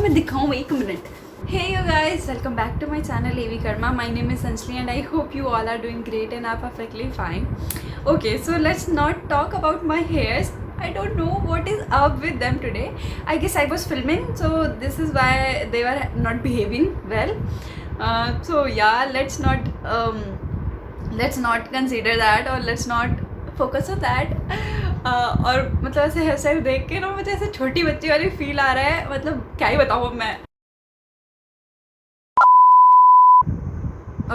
मैं दिखाऊँ, 1 minute. Hey you guys, welcome back to my channel AV Karma. My name is Anjali and I hope you all are doing great and are perfectly fine. Okay, so let's not talk about my hairs. I don't know what is up with them today. I guess I was filming, so this is why they were not behaving well. So yeah, let's not consider that or let's not focus on that. और मतलब ऐसे hair style देख के ना मुझे ऐसे छोटी बच्ची वाली फील आ रहा है, मतलब क्या ही बताऊँ अब मैं।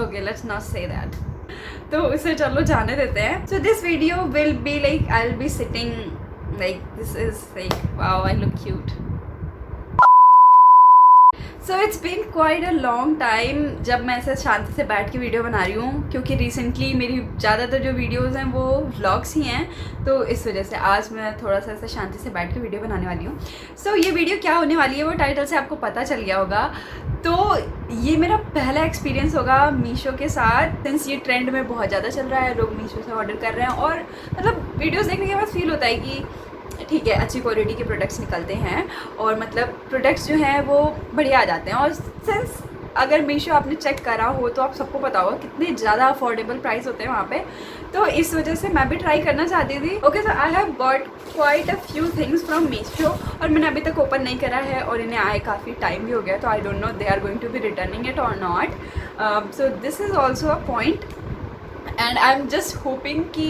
Okay, let's not say that. तो उसे चलो जाने देते हैं। So this video will be like I will be sitting like this is like wow I look cute. So it's been quite a long time जब मैं ऐसे शांति से बैठ के वीडियो बना रही हूँ, क्योंकि रिसेंटली मेरी ज़्यादातर जो वीडियोज़ हैं वो व्लॉग्स ही हैं, तो इस वजह से आज मैं थोड़ा सा ऐसे शांति से बैठ के वीडियो बनाने वाली हूँ। सो ये वीडियो क्या होने वाली है वो टाइटल से आपको पता चल गया होगा। तो ये मेरा पहला एक्सपीरियंस होगा मीशो के साथ, सिंस ये ट्रेंड में बहुत ज़्यादा चल रहा है, लोग मीशो से ऑर्डर कर रहे हैं और मतलब वीडियोज़ देखने के बाद फील होता है कि ठीक है, अच्छी क्वालिटी के प्रोडक्ट्स निकलते हैं और मतलब प्रोडक्ट्स जो हैं वो बढ़िया आ जाते हैं। और सिंस अगर मीशो आपने चेक करा हो तो आप सबको पता होगा कितने ज़्यादा अफोर्डेबल प्राइस होते हैं वहाँ पे, तो इस वजह से मैं भी ट्राई करना चाहती थी। Okay, so I have got quite a few things from Meesho और मैंने अभी तक ओपन नहीं करा है और इन्हें आए काफ़ी टाइम भी हो गया, तो I don't know they are going to be returning it or not. So this is also a point and I am just hoping कि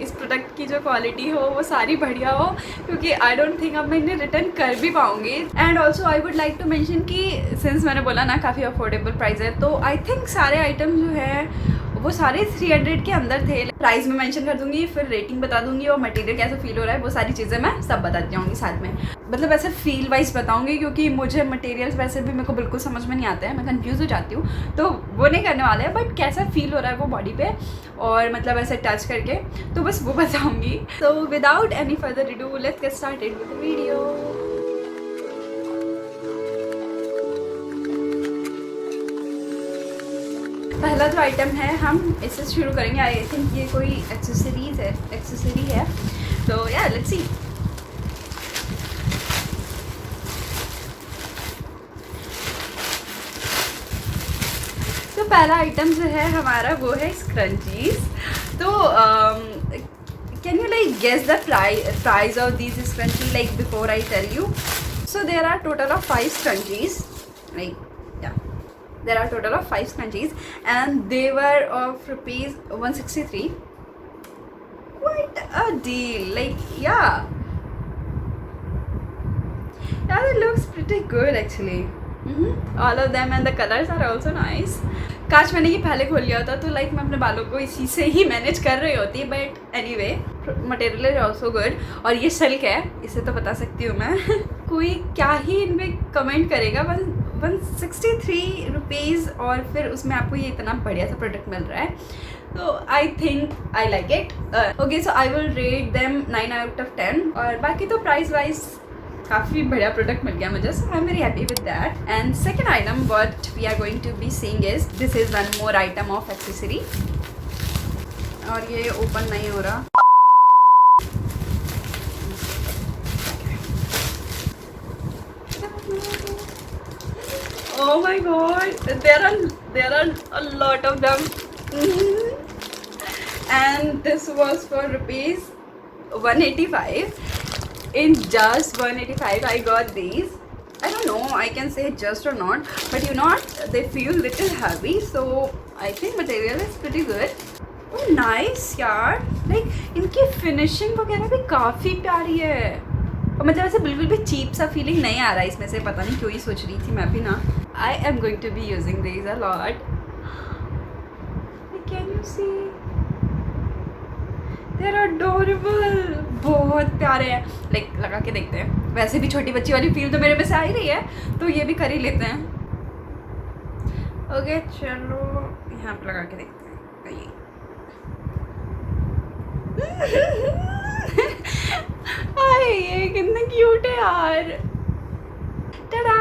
इस प्रोडक्ट की जो क्वालिटी हो वो सारी बढ़िया हो, क्योंकि आई डोंट थिंक अब मैं इन्हें रिटर्न कर भी पाऊँगी। And also I would like to mention कि सिंस मैंने बोला ना काफ़ी अफोर्डेबल प्राइस है, तो आई थिंक सारे आइटम जो है वो सारे 300 के अंदर थे। प्राइस में मेंशन कर दूंगी, फिर रेटिंग बता दूंगी और मटेरियल कैसा फील हो रहा है वो सारी चीज़ें मैं सब बताती जाऊँगी साथ में। मतलब ऐसे फील वाइज बताऊंगी, क्योंकि मुझे मटेरियल्स वैसे भी मेरे को बिल्कुल समझ में नहीं आते हैं, मैं कंफ्यूज हो जाती हूँ, तो वो नहीं करने वाले हैं। बट कैसा फील हो रहा है वो बॉडी पे और मतलब ऐसे टच करके, तो बस वो बताऊँगी। तो without any further redo let's get started with the video. पहला जो आइटम है हम इससे शुरू करेंगे। आई थिंक ये कोई एक्सेसरी है, तो या लेट्स सी। तो पहला आइटम जो है हमारा वो है स्क्रंचीज। तो can you like guess the price of these scrunchie like before I tell you? So there are total of 5 scrunchies, like there are total of 5 scrunchies and they were of rupees 163. Quite a deal, like yeah, it looks pretty good actually. All of them and the colors are also nice. काश मैंने ये पहले खोल लिया होता तो like मैं अपने बालों को इसी से ही मैनेज कर रही होती, but anyway material is also good. और ये सिल्क है, इसे तो बता सकती हूँ मैं। कोई क्या ही इनमें कमेंट करेगा, 163 रुपीज़ और फिर उसमें आपको ये इतना बढ़िया सा प्रोडक्ट मिल रहा है, तो I think I like it. Okay, so I will rate them 9 out of 10। और बाकी तो प्राइस वाइज काफ़ी बढ़िया प्रोडक्ट मिल गया मुझे, so I am very happy with that. And second item what we are going to be seeing is this is one more item of accessory, और ये ओपन नहीं हो रहा। Oh my god, there are a lot of them. And this was for rupees 185. In just 185 I got these. I don't know, I can say just or not, but you know what, they feel little heavy, so I think material is pretty good. Oh nice यार, like इनकी finishing वगैरह भी काफ़ी प्यारी है और मतलब ऐसे बिल्कुल भी चीप सा फीलिंग नहीं आ रहा है इसमें से, पता नहीं क्यों ही सोच रही थी मैं भी ना। I am going to be using these a lot. Can you see? They're adorable. बहुत प्यारे हैं, लाइक लगा के देखते हैं। वैसे भी छोटी बच्ची वाली फील तो मेरे में से आ ही रही है, तो ये भी कर ही लेते हैं। ओके चलो यहाँ पर लगा के देखते हैं। ये कितने क्यूट है यार। Tada.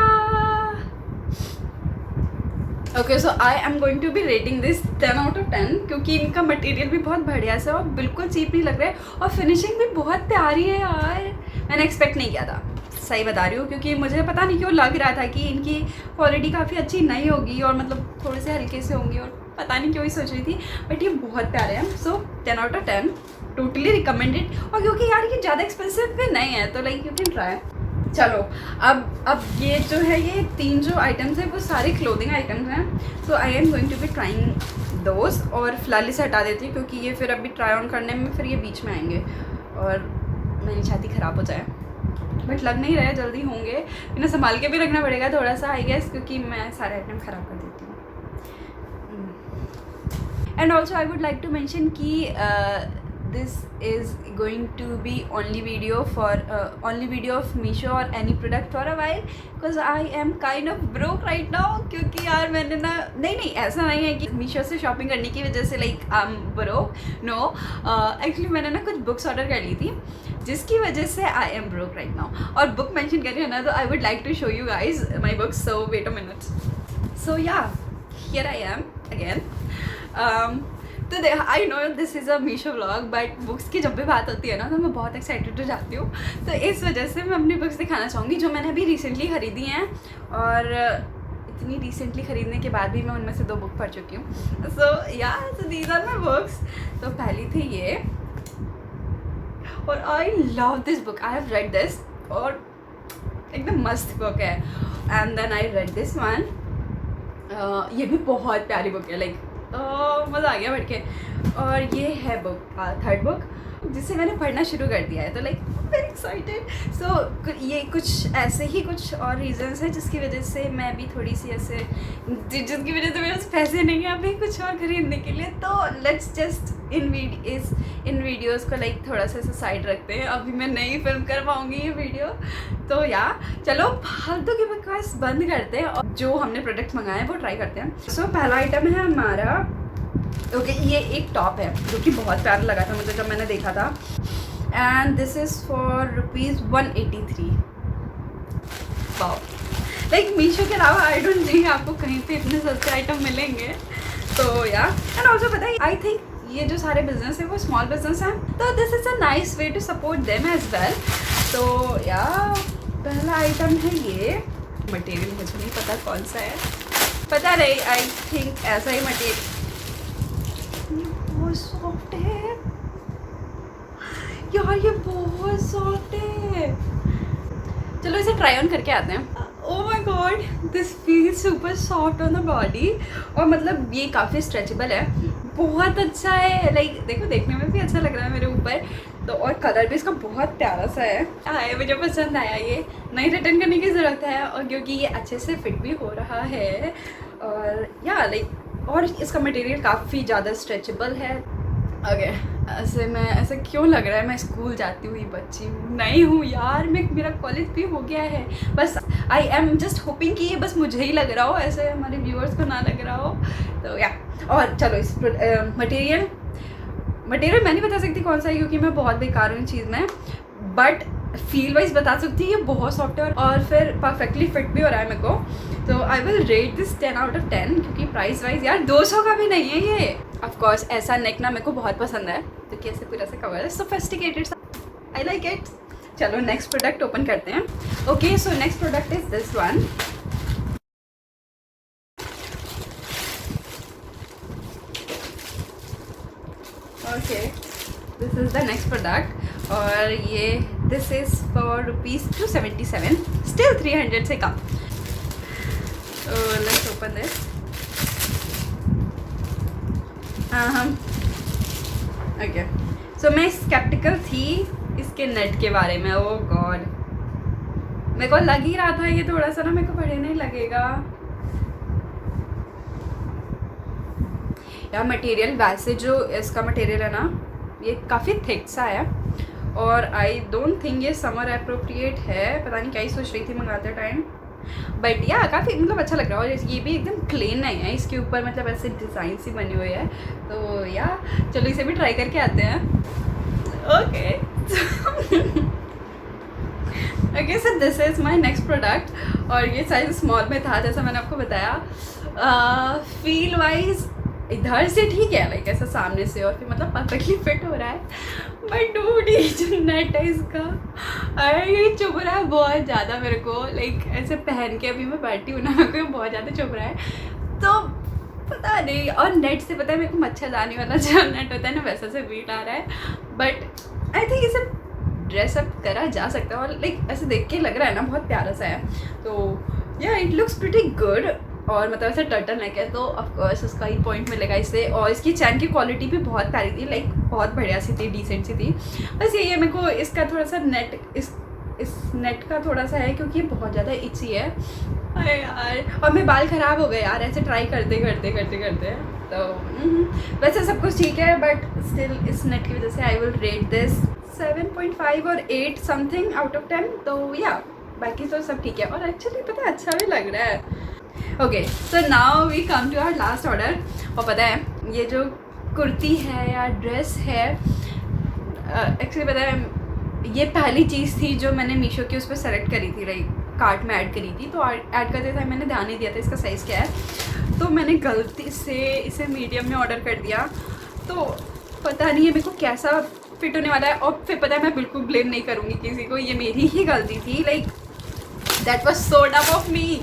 Okay, so I am going to be rating this 10 out of 10, क्योंकि इनका मटेरियल भी बहुत बढ़िया सा और बिल्कुल चीप नहीं लग रहा है और फिनिशिंग भी बहुत प्यारी है यार, मैंने एक्सपेक्ट नहीं किया था। सही बता रही हूँ, क्योंकि मुझे पता नहीं क्यों लग रहा था कि इनकी क्वालिटी काफ़ी अच्छी नहीं होगी और मतलब थोड़े से हल्के से होंगे, और पता नहीं क्यों ही सोच रही थी, बट ये बहुत प्यारे हैं। सो 10 आउट ऑफ 10, टोटली रिकमेंडेड। और क्योंकि यार ये ज़्यादा एक्सपेंसिव भी नहीं है, तो लाइक यू कैन ट्राई। चलो अब ये जो है, ये 3 जो आइटम्स हैं वो सारे क्लोथिंग आइटम्स हैं। So I am going to be trying those, और फिलहाल इसे हटा देती हूँ क्योंकि ये फिर अभी ट्राई ऑन करने में फिर ये बीच में आएंगे और मैं नहीं चाहती ख़राब हो जाए, बट लग नहीं रहे जल्दी होंगे। इन्हें संभाल के भी रखना पड़ेगा थोड़ा सा आई गेस, क्योंकि मैं सारे आइटम ख़राब कर देती हूँ। And also I would like to mention कि this is going to be only video of Meesho or any product for a while, because I am kind of broke right now। क्योंकि यार मैंने ना नहीं ऐसा नहीं है कि Meesho से शॉपिंग करने की वजह से like I am broke, no. Actually मैंने ना कुछ बुक्स ऑर्डर कर ली थी जिसकी वजह से I am broke right now. और बुक मेंशन करिए ना, तो I would like to show you guys my books, so wait a minute. So ya here I am again. तो I know this is a Meesho vlog, but books की जब भी बात होती है ना तो मैं बहुत एक्साइटेड हो जाती हूँ। तो इस वजह से मैं अपनी बुक्स दिखाना चाहूँगी जो मैंने अभी रिसेंटली ख़रीदी हैं, और इतनी रिसेंटली ख़रीदने के बाद भी मैं उनमें से 2 बुक पढ़ चुकी हूँ। So these are my books. तो पहली थी ये, और I love this book, I have read this, और एकदम मस्त बुक है। And then I read this one, ये भी बहुत प्यारी बुक है, लाइक मज़ा आ गया पढ़ के। और ये है बुक, 3rd बुक, जिसे मैंने पढ़ना शुरू कर दिया है, तो लाइक वेरी एक्साइटेड। सो ये कुछ ऐसे ही कुछ और रीजंस हैं जिसकी वजह से मैं भी थोड़ी सी ऐसे, जिसकी वजह से मेरे पास पैसे नहीं हैं अभी कुछ और ख़रीदने के लिए। तो लेट्स जस्ट इन वीडियोज़ को लाइक थोड़ा सा ऐसे साइड रखते हैं, अभी मैं नहीं फिल्म कर पाऊँगी ये वीडियो। तो या चलो फालतू की बकवास बंद करते हैं और जो हमने प्रोडक्ट मंगाए हैं वो ट्राई करते हैं। सो पहला आइटम है हमारा, ओके, ये एक टॉप है जो कि बहुत प्यारा लगा था मुझे जब मैंने देखा था, and this is for ₹183। Wow, like Meesho के अलावा आई डोंट थिंक आपको कहीं पे इतने सस्ते आइटम मिलेंगे। तो या एंड ऑल्सो पता है, आई थिंक ये जो सारे बिजनेस है वो स्मॉल बिजनेस हैं, तो this is a nice way to support them as well. तो या पहला आइटम है ये मटेरियल, मुझे नहीं पता कौन सा है, पता नहीं, आई थिंक ऐसा ही मटेरियल। बहुत सॉफ्ट है यार, ये बहुत सॉफ्ट है। चलो इसे ट्राई ऑन करके आते हैं। ओह my God, this feels super soft on the body, और मतलब ये काफ़ी स्ट्रेचेबल है, बहुत अच्छा है। लाइक देखो, देखने में भी अच्छा लग रहा है मेरे ऊपर, तो और कलर भी इसका बहुत प्यारा सा है, मुझे पसंद आया। ये नहीं रिटर्न करने की ज़रूरत है, और क्योंकि ये अच्छे से फिट भी हो रहा है, और या लाइक, और इसका मटेरियल काफ़ी ज़्यादा स्ट्रेचेबल है। ओके, ऐसे मैं, ऐसा क्यों लग रहा है मैं स्कूल जाती हुई बच्ची नहीं हूँ यार, मेरा कॉलेज भी हो गया है। बस आई एम जस्ट होपिंग कि ये बस मुझे ही लग रहा हो, ऐसे हमारे व्यूअर्स को ना लग रहा हो। तो या, और चलो इस मटेरियल मैं नहीं बता सकती कौन सा है क्योंकि मैं बहुत बेकार हूँ इन चीज़ में, बट फील वाइज बता सकती है ये बहुत सॉफ्ट है, और फिर परफेक्टली फिट भी हो रहा है मेरे को। तो I will rate this 10 out of 10, क्योंकि प्राइस वाइज यार 200 का भी नहीं है ये। ऑफ कोर्स ऐसा नेक ना मेरे को बहुत पसंद है, तो कैसे पूरा से कवर है, सोफिस्टिकेटेड, आई लाइक इट। चलो नेक्स्ट प्रोडक्ट ओपन करते हैं। Okay, so next product is this one. Okay, this is the next product, और ये दिस इज़ फॉर ₹277, स्टिल 300 से कम। तो लेट्स ओपन दिस। ओके, सो मैं स्केप्टिकल थी इसके नेट के बारे में। ओह गॉड, मेरे को लग ही रहा था ये थोड़ा सा ना मेरे को बढ़िया नहीं लगेगा यार। मटेरियल वैसे जो इसका मटेरियल है ना, ये काफ़ी थिक सा है, और आई डोंट थिंक ये समर अप्रोप्रिएट है, पता नहीं क्या ही सोच रही थी मंगाते टाइम, बट या काफ़ी मतलब अच्छा लग रहा है। और ये भी एकदम प्लेन नहीं है, इसके ऊपर मतलब ऐसे डिज़ाइन सी बनी हुई है। तो या चलो इसे भी ट्राई करके आते हैं। Okay okay, so this is my next product, और ये साइज स्मॉल में था जैसा मैंने आपको बताया। फील वाइज इधर से ठीक है लाइक ऐसा सामने से, और फिर मतलब परफेक्टली फिट हो रहा है, बट डूड ये जो नेट है इसका, अरे ये चुभ रहा है बहुत ज़्यादा मेरे को, लाइक ऐसे पहन के अभी मैं बैठी हूँ ना, मेरे को बहुत ज़्यादा चुभ रहा है, तो पता नहीं। और नेट से पता है मेरे को मच्छरदानी वाला जो नेट होता है ना वैसा से बीट आ रहा है, बट आई थिंक इसे ड्रेसअप करा जा सकता है, और लाइक ऐसे देख के लग रहा है ना बहुत प्यारा सा है, तो या इट लुक्स प्रिटी गुड। और मतलब ऐसा टर्टल नेक है तो ऑफकोर्स उसका ही पॉइंट मिलेगा इससे, और इसकी चैन की क्वालिटी भी बहुत प्यारी थी, लाइक बहुत बढ़िया सी थी, डिसेंट सी थी। बस यही है मेरे को इसका थोड़ा सा नेट इस नेट का थोड़ा सा है क्योंकि ये बहुत ज़्यादा इची है। अरे यार, और मेरे बाल ख़राब हो गए यार ऐसे ट्राई करते करते, तो वैसे सब कुछ ठीक है, बट स्टिल इस नेट की वजह से आई विल रेट दिस 7.5 और 8 समथिंग आउट ऑफ 10। तो या बाकी तो सब ठीक है, और एक्चुअली पता है अच्छा भी लग रहा है। Okay, so now we come to our last order. और पता है ये जो कुर्ती है या ड्रेस है, एक्चुअली पता है ये पहली चीज़ थी जो मैंने मीशो की उस पर सेलेक्ट करी थी, लाइक कार्ट में ऐड करी थी, तो ऐड करते थे मैंने ध्यान नहीं दिया था इसका साइज़ क्या है, तो मैंने गलती से इसे मीडियम में ऑर्डर कर दिया, तो पता नहीं है मेरे को कैसा फिट होने वाला है। और फिर पता है मैं बिल्कुल ब्लेम नहीं करूँगी किसी को, ये मेरी ही गलती थी, लाइक दैट वाज सो डम ऑफ मी।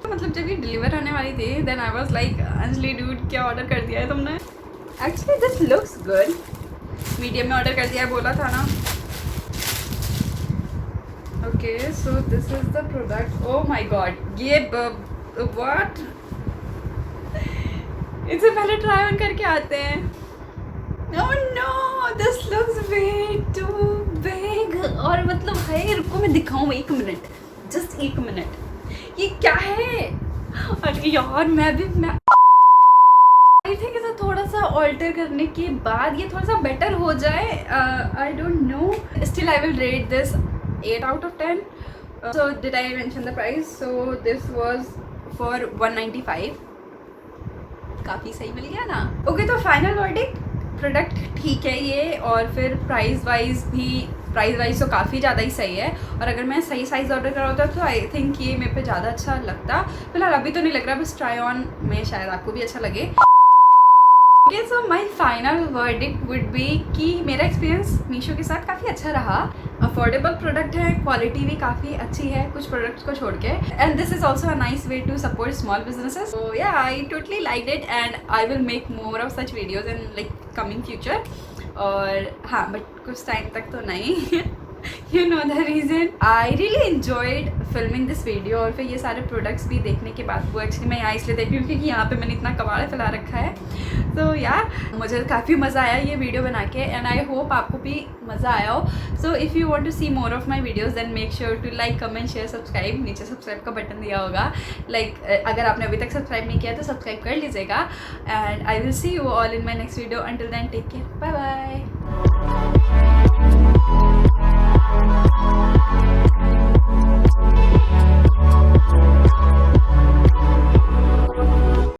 मतलब जब ये डिलीवर होने वाली थी then I was like Anjali dude क्या ऑर्डर कर दिया है तुमने। Actually this looks good, medium में ऑर्डर कर दिया है बोला था ना। Okay so this is the product. Oh my god, ये व्हाट, इसे पहले ट्राई ऑन करके आते हैं। Oh no, this looks way too big. और मतलब है, रुको मैं दिखाऊँ, एक मिनट, जस्ट एक मिनट, ये क्या है। अरे यार मैं आई थिंक इसे थोड़ा सा ऑल्टर करने के बाद ये थोड़ा सा बेटर हो जाए, आई don't no, still I will rate this 8 out of 10। So did I mention the price? So this was for 195, काफ़ी सही मिल गया ना। ओके, तो फाइनल वर्डिक्ट, प्रोडक्ट ठीक है ये, और फिर प्राइस वाइज तो काफ़ी ज़्यादा ही सही है, और अगर मैं सही साइज़ ऑर्डर करा होता तो आई थिंक ये मेरे पे ज़्यादा अच्छा लगता। फिलहाल अभी तो नहीं लग रहा, बस ट्राई ऑन में शायद आपको भी अच्छा लगे। Okay, so my final verdict would be कि मेरा एक्सपीरियंस मीशो के साथ काफ़ी अच्छा रहा। अफोर्डेबल प्रोडक्ट है, क्वालिटी भी काफ़ी अच्छी है कुछ प्रोडक्ट्स को छोड़ के, and this is also a nice way to support small businesses. So ya I totally like it and I will make more of such videos in like coming future. और हाँ, बट कुछ time तक तो नहीं। You know the reason. I really enjoyed filming this video, और फिर ये सारे प्रोडक्ट्स भी देखने के बाद, वो एक्चुअली मैं यहाँ इसलिए देख रही हूँ क्योंकि यहाँ पे मैंने इतना कबाड़ फैला रखा है, तो यार मुझे काफ़ी मज़ा आया ये वीडियो बना के, एंड आई होप आपको भी मज़ा आया हो। So if you want to see more of my videos then make sure to like, comment, share, subscribe. नीचे सब्सक्राइब का बटन दिया होगा, लाइक अगर आपने अभी तक सब्सक्राइब नहीं किया तो सब्सक्राइब कर लीजिएगा, and I will see you all in my next video. Until then take care, bye bye.